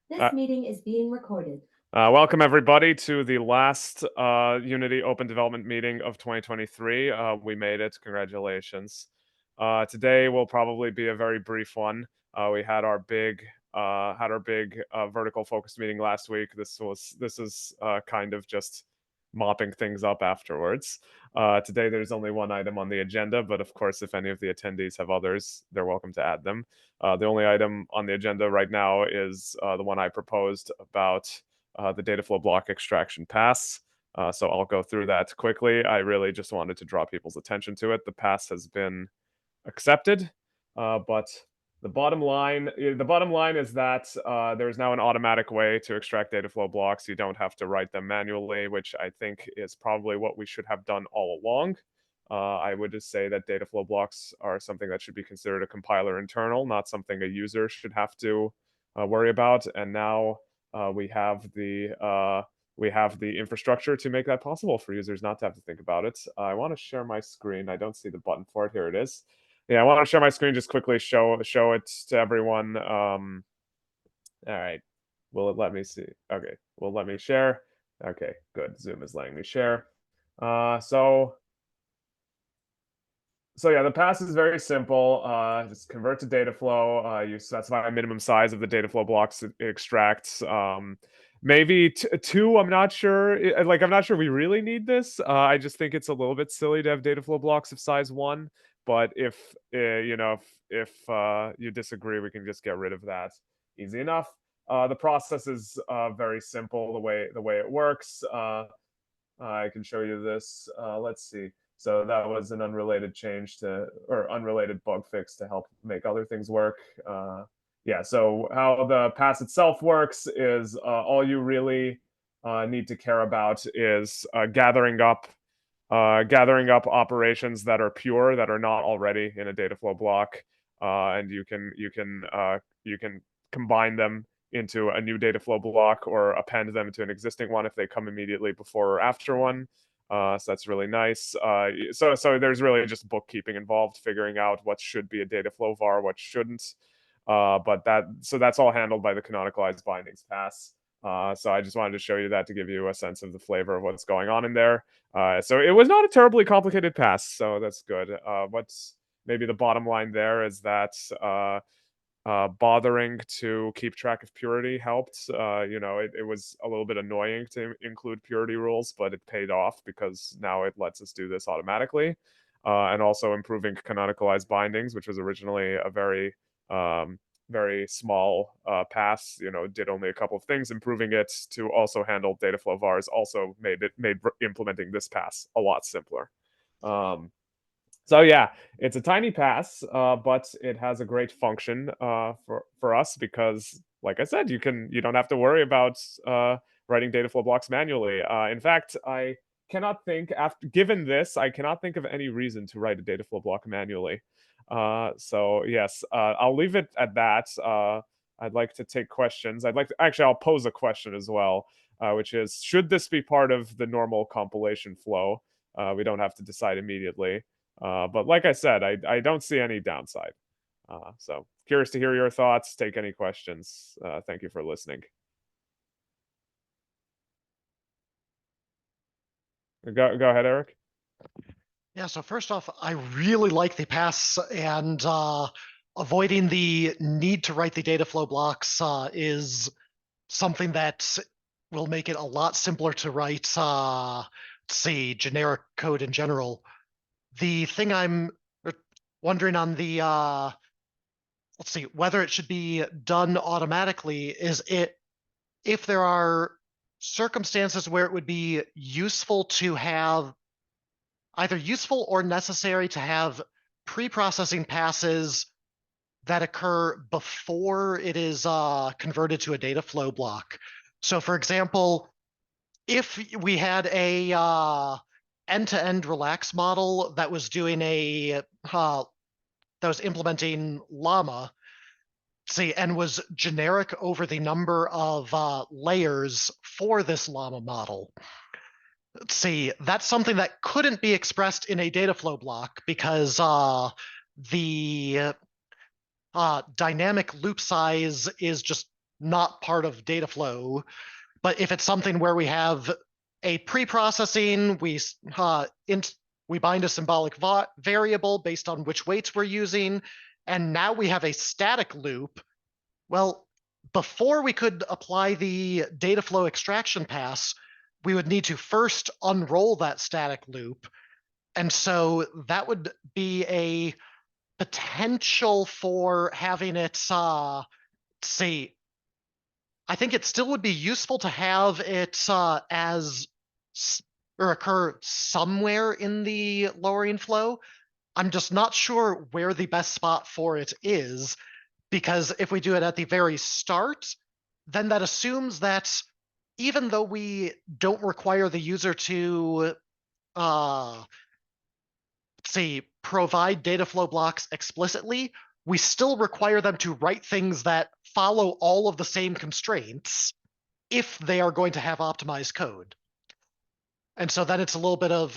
This meeting is being recorded. Welcome everybody to the last Unity Open Development meeting of 2023. We made it. Congratulations. Today will probably be a very brief one. We had our big vertical focused meeting last week. This is kind of just mopping things up afterwards. Today there's only one item on the agenda, but of course, if any of the attendees have others, they're welcome to add them. The only item on the agenda right now is the one I proposed about the data flow block extraction pass. So I'll go through that quickly. I really just wanted to draw people's attention to it. The pass has been accepted, but the bottom line is that there's now an automatic way to extract data flow blocks. You don't have to write them manually, which I think is probably what we should have done all along. I would just say that data flow blocks are something that should be considered a compiler internal, not something a user should have to worry about. And now we have the infrastructure to make that possible for users not to have to think about it. I want to share my screen. I don't see the button for it. Here it is. Yeah, I want to share my screen, just quickly show it to everyone. All right. Will it let me see? Okay. Will it let me share? Okay, good. Zoom is letting me share. So yeah, the pass is very simple. Just convert to data flow. You specify a minimum size of the data flow blocks it extracts. Maybe two. I'm not sure. I'm not sure we really need this. I just think it's a little bit silly to have data flow blocks of size 1. But if you disagree, we can just get rid of that. Easy enough. The process is very simple. The way it works. I can show you this. Let's see. So that was an unrelated unrelated bug fix to help make other things work. Yeah, so how the pass itself works is all you really need to care about is gathering up operations that are pure, that are not already in a data flow block, and you can combine them into a new data flow block or append them to an existing one if they come immediately before or after one. So that's really nice. So there's really just bookkeeping involved, figuring out what should be a data flow var, what shouldn't. But that's all handled by the canonicalized bindings pass. So I just wanted to show you that to give you a sense of the flavor of what's going on in there. So it was not a terribly complicated pass, so that's good. What's maybe the bottom line there is that bothering to keep track of purity helped. It was a little bit annoying to include purity rules, but it paid off because now it lets us do this automatically. And also improving canonicalized bindings, which was originally a very small pass, did only a couple of things. Improving it to also handle data flow vars also made implementing this pass a lot simpler. So yeah, it's a tiny pass, but it has a great function for us because, like I said, you don't have to worry about writing data flow blocks manually. In fact, given this, I cannot think of any reason to write a data flow block manually. So yes, I'll leave it at that. I'd like to take questions. I'll pose a question as well, which is, should this be part of the normal compilation flow? We don't have to decide immediately. But like I said, I don't see any downside. So curious to hear your thoughts. Take any questions. Thank you for listening. Go ahead, Eric. Yeah, so first off, I really like the pass, and avoiding the need to write the data flow blocks is something that will make it a lot simpler to write, generic code in general. The thing I'm wondering on the, whether it should be done automatically is if there are circumstances where it would be useful to have, either useful or necessary to have pre-processing passes that occur before it is converted to a data flow block. So for example, if we had a end-to-end relax model that was doing that was implementing llama, and was generic over the number of layers for this llama model. That's something that couldn't be expressed in a data flow block because the dynamic loop size is just not part of data flow. But if it's something where we have a pre-processing, we bind a symbolic variable based on which weights we're using, and now we have a static loop. Well, before we could apply the data flow extraction pass, we would need to first unroll that static loop. And so that would be a potential for having it, say, I think it still would be useful to have it as or occur somewhere in the lowering flow. I'm just not sure where the best spot for it is, because if we do it at the very start, then that assumes that even though we don't require the user to uh, say provide data flow blocks explicitly, we still require them to write things that follow all of the same constraints if they are going to have optimized code. And so then it's a little bit of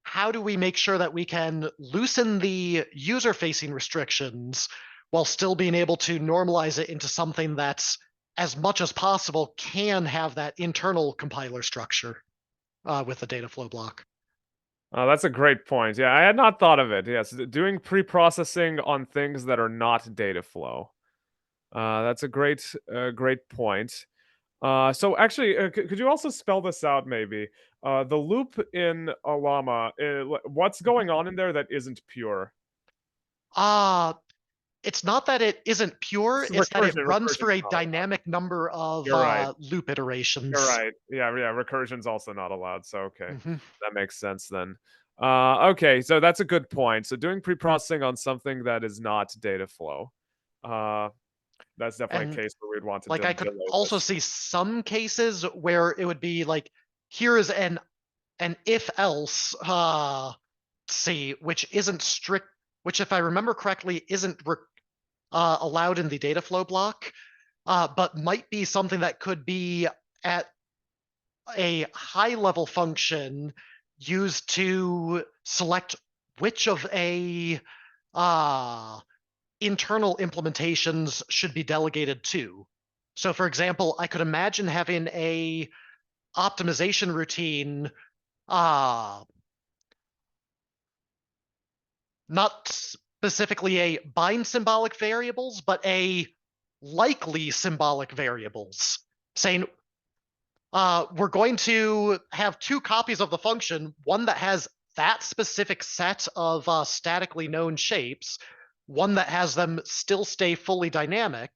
how do we make sure that we can loosen the user facing restrictions while still being able to normalize it into something that's as much as possible can have that internal compiler structure with the data flow block. Oh, that's a great point. Yeah, I had not thought of it. Yes, doing pre-processing on things that are not data flow. That's a great point. So actually, could you also spell this out maybe? The loop in Alama, what's going on in there that isn't pure? Uh, it's not that it isn't pure, It's it's that it recursion. runs for Recursion's a not allowed. dynamic number of You're right. loop You're iterations. right. Yeah, yeah. Recursion's also not allowed. So okay, Mhm. that makes sense then. Okay, so that's a good point. So doing pre-processing on something that is not data flow. Uh, that's definitely a And case where we'd want to like I could delay also this. see some cases where it would be like, here is an if else see, which isn't strict, which if I remember correctly isn't allowed in the data flow block, but might be something that could be at a high level function used to select which of a uh, internal implementations should be delegated to. So for example, I could imagine having a optimization routine, uh, not specifically a bind symbolic variables, but a likely symbolic variables, saying we're going to have two copies of the function, one that has that specific set of statically known shapes, one that has them still stay fully dynamic,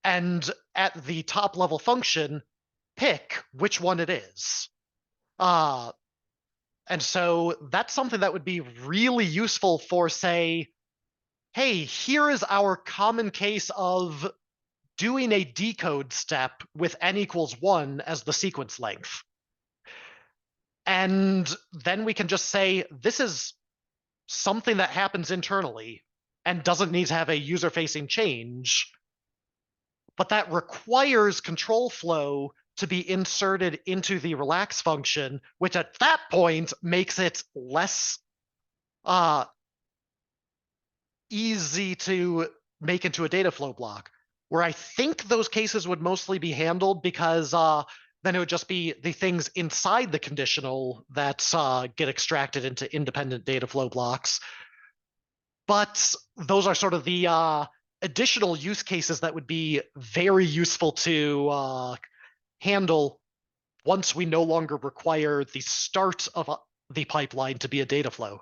and at the top level function, pick which one it is. Uh, and so that's something that would be really useful for, say, hey, here is our common case of doing a decode step with n equals 1 as the sequence length. And then we can just say, this is something that happens internally and doesn't need to have a user facing change, but that requires control flow to be inserted into the relax function, which at that point makes it less uh, easy to make into a data flow block. Where I think those cases would mostly be handled because then it would just be the things inside the conditional that get extracted into independent data flow blocks. But those are sort of the additional use cases that would be very useful to handle once we no longer require the start of the pipeline to be a data flow.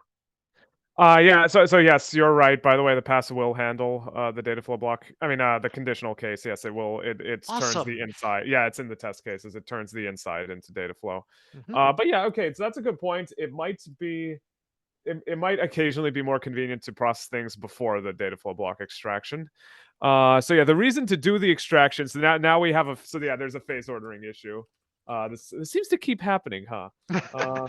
Yeah, so yes, you're right. By the way, the pass will handle the data flow block. I mean, the conditional case, yes, it will. It turns the Awesome. inside. Yeah, it's in the test cases. It turns the inside into data flow. Mhm. But yeah, okay, so that's a good point. It might occasionally be more convenient to process things before the data flow block extraction. So yeah, the reason to do the extraction. So now we have a. So yeah, there's a phase ordering issue. This seems to keep happening, huh? Uh,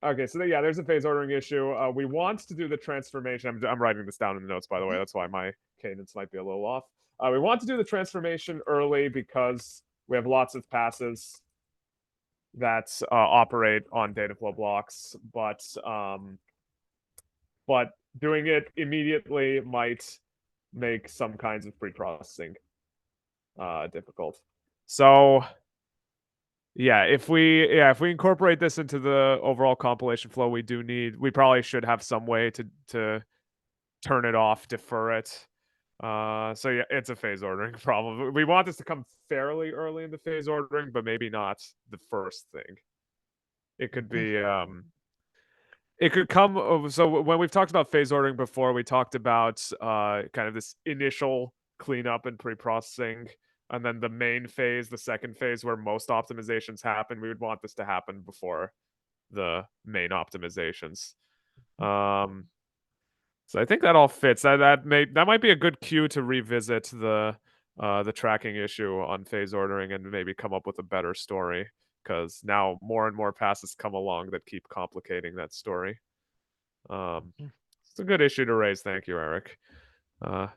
Okay, so yeah, there's a phase ordering issue. We want to do the transformation. I'm writing this down in the notes, by the way. Mhm. That's why my cadence might be a little off. We want to do the transformation early because we have lots of passes that operate on data flow blocks, but doing it immediately might make some kinds of pre-processing difficult. So if we incorporate this into the overall compilation flow, we probably should have some way to turn it off, defer it. So yeah, it's a phase ordering problem. We want this to come fairly early in the phase ordering, but maybe not the first thing. It could be it could come so when we've talked about phase ordering before, we talked about kind of this initial cleanup and pre-processing, and then the main phase, the second phase where most optimizations happen. We would want this to happen before the main optimizations. So I think that all fits. That might be a good cue to revisit the tracking issue on phase ordering and maybe come up with a better story, because now more and more passes come along that keep complicating that story. It's a good issue to raise. Thank you, Eric. Are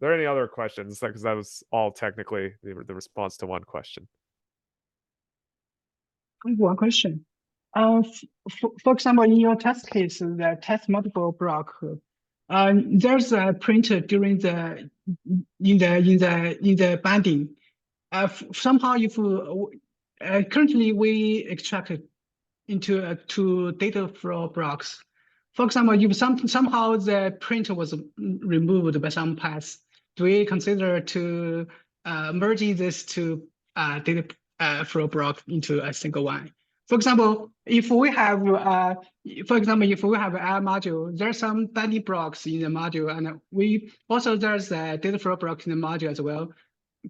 there any other questions? Because that was all technically the response to one question. One question. For example, in your test case, the test multiple block, there's a printer during the in the binding. Somehow, if currently we extract it into two data flow blocks. For example, if somehow the printer was removed by some pass, do we consider to merging this two data flow block into a single one? For example, if we have R module, there's some binding blocks in the module, and there's a data flow block in the module as well.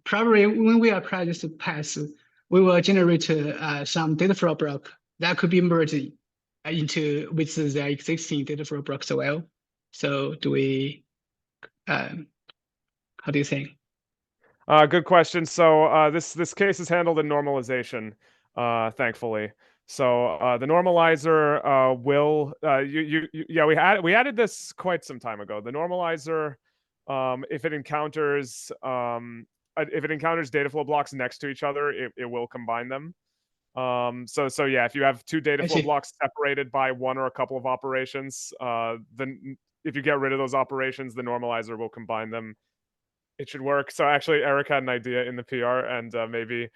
Probably when we apply this pass, we will generate some data flow block that could be merged into with the existing data flow blocks as well. So do we? How do you think? Good question. So this case is handled in normalization, thankfully. So the normalizer will we added this quite some time ago. The normalizer, if it encounters data flow blocks next to each other, it will combine them. So yeah, if you have two data flow blocks separated by one or a couple of operations, then if you get rid of those operations, the normalizer will combine them. It should work. So actually, Eric had an idea in the PR, and maybe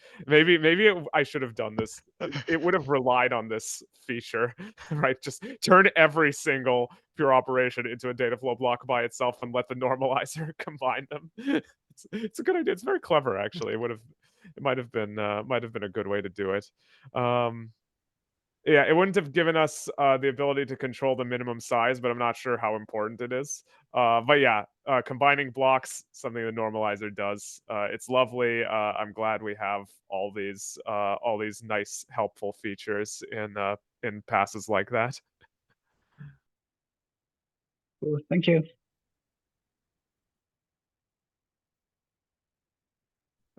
I should have done this. It would have relied on this feature, right? Just turn every single pure operation into a data flow block by itself and let the normalizer combine them. It's a good idea. It's very clever, actually. It might have been a good way to do it. Yeah, it wouldn't have given us the ability to control the minimum size, but I'm not sure how important it is. But yeah, combining blocks, something the normalizer does. It's lovely. I'm glad we have all these nice, helpful features in passes like that. Cool. Thank you.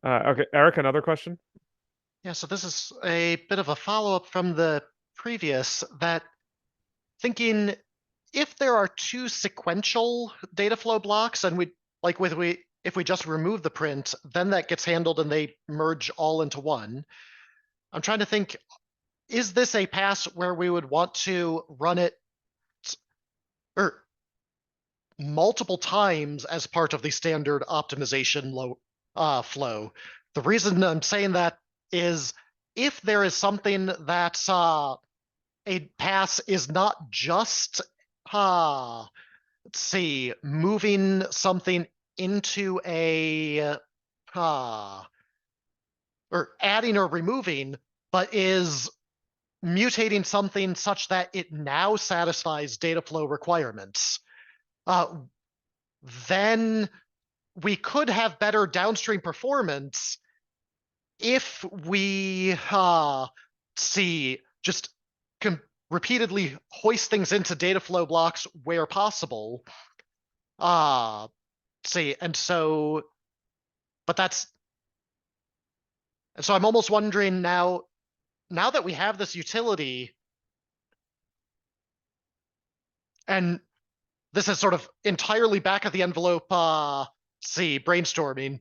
Okay, Eric, another question? Yeah, so this is a bit of a follow-up from the previous, that thinking if there are two sequential data flow blocks and if we just remove the print, then that gets handled and they merge all into one. I'm trying to think, is this a pass where we would want to run it or multiple times as part of the standard optimization flow? The reason I'm saying that is if there is something that's a pass is not just moving something into a or adding or removing, but is mutating something such that it now satisfies data flow requirements, then we could have better downstream performance if we just repeatedly hoist things into data flow blocks where possible. But I'm almost wondering now that we have this utility, and this is sort of entirely back of the envelope brainstorming,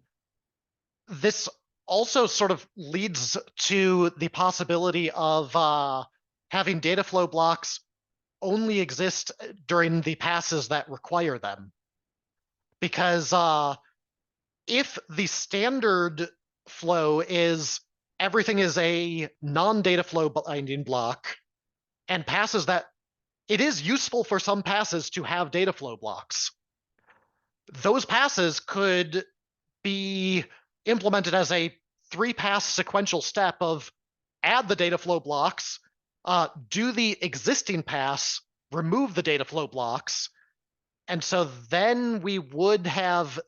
this also sort of leads to the possibility of having data flow blocks only exist during the passes that require them. Because if the standard flow is everything is a non-data flow binding block and passes that, it is useful for some passes to have data flow blocks. Those passes could be implemented as a 3-pass sequential step of add the data flow blocks, do the existing pass, remove the data flow blocks, and so then we would have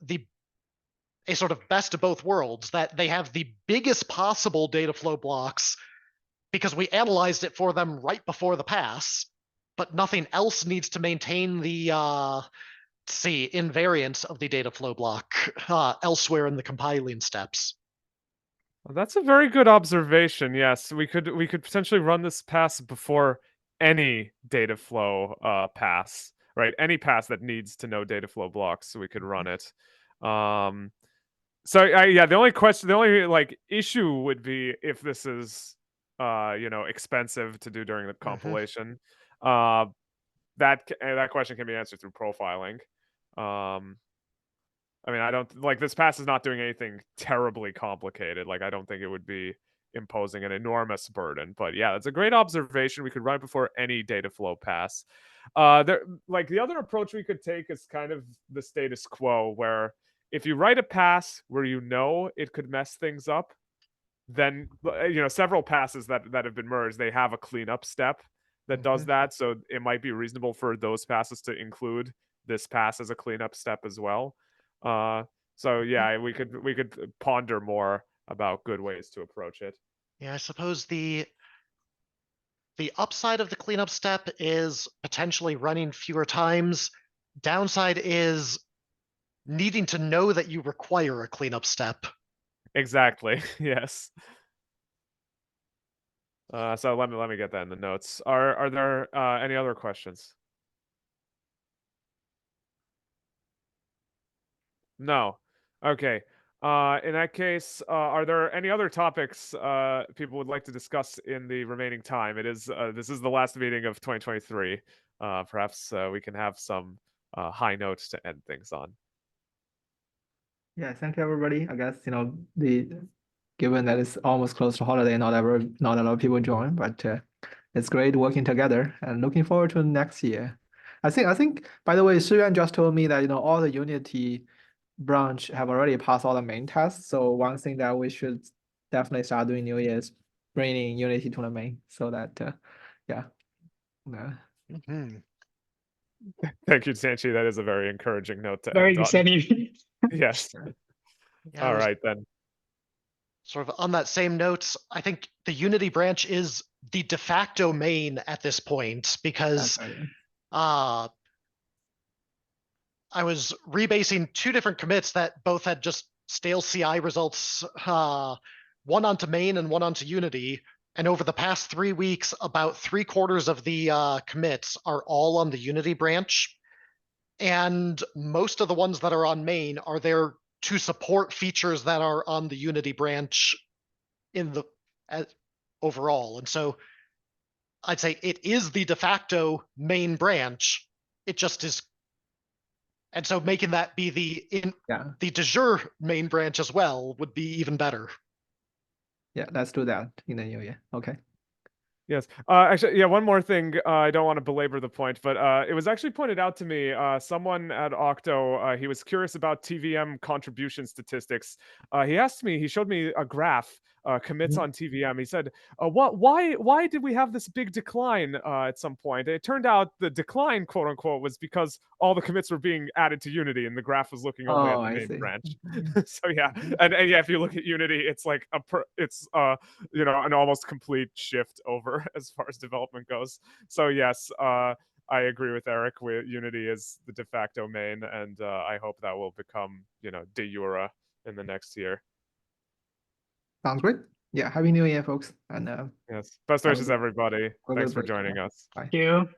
a sort of best of both worlds, that they have the biggest possible data flow blocks because we analyzed it for them right before the pass, but nothing else needs to maintain the invariance of the data flow block elsewhere in the compiling steps. Well, that's a very good observation. Yes, we could potentially run this pass before any data flow pass, right? Any pass that needs to know data flow blocks, so we could run it. So yeah, the only like issue would be if this is expensive to do during the compilation. That question can be answered through profiling. I mean, I don't like this pass is not doing anything terribly complicated. Like, I don't think it would be imposing an enormous burden. But yeah, it's a great observation. We could run it before any data flow pass. Like the other approach we could take is kind of the status quo, where if you write a pass where you know it could mess things up, then several passes that have been merged, they have a cleanup step that does that. So it might be reasonable for those passes to include this pass as a cleanup step as well. So yeah, we could ponder more about good ways to approach it. Yeah, I suppose the upside of the cleanup step is potentially running fewer times. Downside is needing to know that you require a cleanup step. Exactly. Yes. So let me get that in the notes. Are there any other questions? No. Okay. In that case, are there any other topics people would like to discuss in the remaining time? This is the last meeting of 2023. Perhaps we can have some high notes to end things on. Yeah, thank you everybody. I guess given that it's almost close to holiday, not a lot of people join, but it's great working together and looking forward to next year. I think by the way, Shiyuan just told me that all the Unity branch have already passed all the main tests. So one thing that we should definitely start doing new year is bringing Unity to the main, so that yeah. Thank you, Sanchi. That is a very encouraging note to Very end on. exciting. Yes. Yeah, All right then. Sort of on that same note, I think the Unity branch is the de facto main at this point because I was rebasing 2 different commits that both had just stale CI results, one onto main and one onto Unity. And over the past 3 weeks, about 3/4 of the commits are all on the Unity branch. And most of the ones that are on main are there to support features that are on the Unity branch overall. And so I'd say it is the de facto main branch. It just is. And so making that be the de jure main branch as well would be even better. Yeah, let's do that in the new year. Okay. Yes. Actually, yeah, one more thing. I don't want to belabor the point, but it was actually pointed out to me, someone at Octo, he was curious about TVM contribution statistics. He showed me a graph, commits on TVM. He said, why did we have this big decline at some point? It turned out the decline, quote unquote, was because all the commits were being added to Unity and the graph was looking only at the main branch. So yeah, and yeah, if you look at Unity, it's like an almost complete shift over as far as development goes. So yes, I agree with Eric. Unity is the de facto main, and I hope that will become de jure in the next year. Sounds great. Yeah, happy new year, folks, and yes, best wishes everybody. Thanks for joining us. Bye. Thank you.